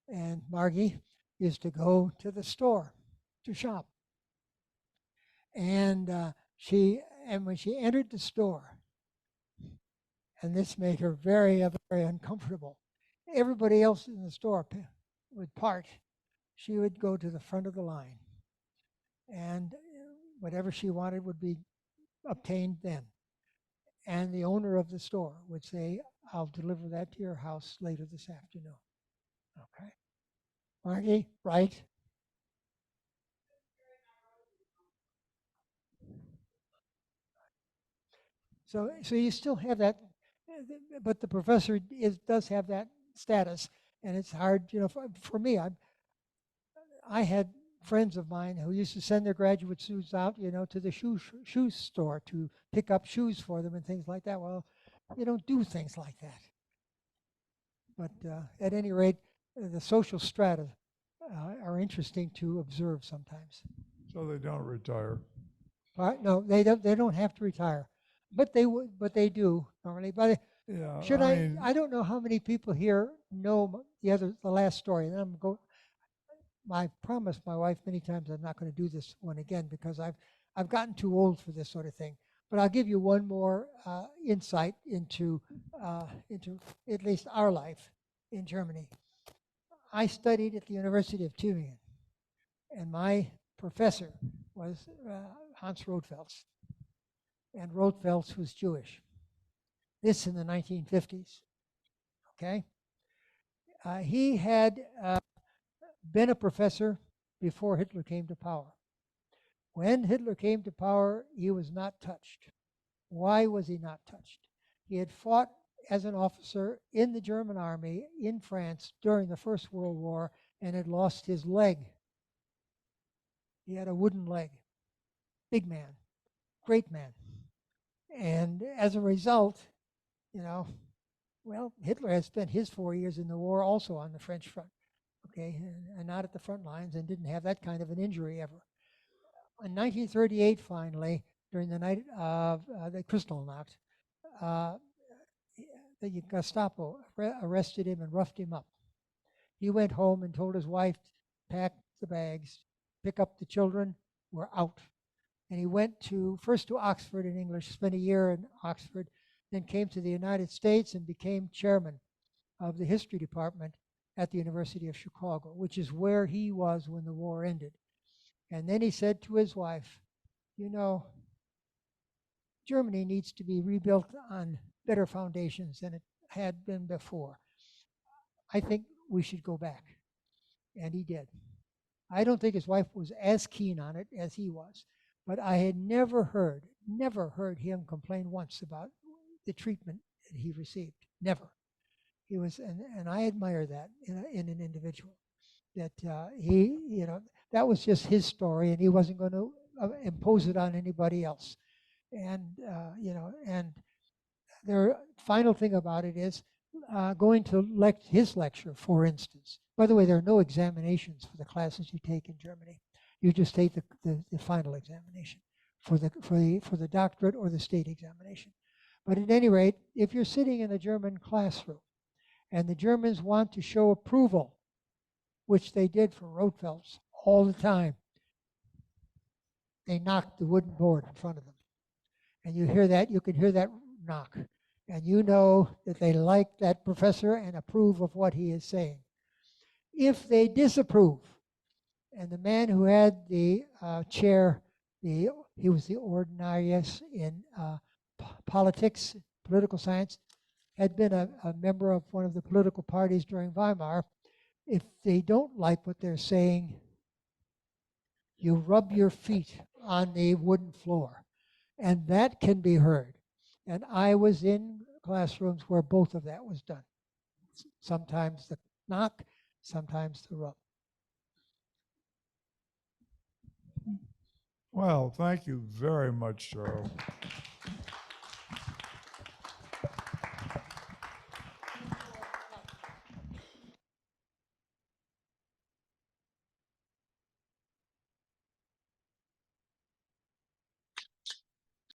And Margie used to go to the store to shop. And when she entered the store, and this made her very, very uncomfortable. Everybody else in the store would part. She would go to the front of the line, and whatever she wanted would be obtained then. And the owner of the store would say, "I'll deliver that to your house later this afternoon." Okay. Margie, right? So you still have that, but the professor does have that status, and it's hard, for me. I had friends of mine who used to send their graduate students out, to the shoe store to pick up shoes for them and things like that. Well, you don't do things like that. But at any rate, the social strata are interesting to observe sometimes. So they don't retire. No, they don't. They don't have to retire, but they would. But they do normally. But Yeah, should I I? mean, I don't know how many people here know the last story. And I'm go. I promised my wife many times I'm not going to do this one again because I've gotten too old for this sort of thing. But I'll give you one more insight into at least our life in Germany. I studied at the University of Tübingen, and my professor was Hans Rothfels, and Rothfels was Jewish. This in the 1950s. Okay, he had been a professor before Hitler came to power. When Hitler came to power, he was not touched. Why was he not touched? He had fought as an officer in the German army in France during the First World War and had lost his leg. He had a wooden leg. Big man, great man. And as a result, Hitler had spent his 4 years in the war also on the French front, okay, and not at the front lines, and didn't have that kind of an injury ever. In 1938, finally, during the night of the Kristallnacht, the Gestapo arrested him and roughed him up. He went home and told his wife, pack the bags, pick up the children, we're out. And he went first to Oxford in English, spent a year in Oxford, then came to the United States and became chairman of the history department at the University of Chicago, which is where he was when the war ended. And then he said to his wife, Germany needs to be rebuilt on better foundations than it had been before. I think we should go back. And he did. I don't think his wife was as keen on it as he was, but I had never heard him complain once about the treatment that he received. Never. He was, and I admire that in an individual. That that was just his story, and he wasn't going to impose it on anybody else. And and the final thing about it is going to his lecture, for instance. By the way, there are no examinations for the classes you take in Germany. You just take the final examination for the doctorate or the state examination. But at any rate, if you're sitting in a German classroom and the Germans want to show approval, which they did for Rothfels all the time, they knocked the wooden board in front of them. And you can hear that knock. And you know that they like that professor and approve of what he is saying. If they disapprove, and the man who had the chair, he was the ordinarius in politics, political science, had been a member of one of the political parties during Weimar. If they don't like what they're saying, you rub your feet on the wooden floor, and that can be heard. And I was in classrooms where both of that was done. Sometimes the knock, sometimes the rub. Well, thank you very much, Charles.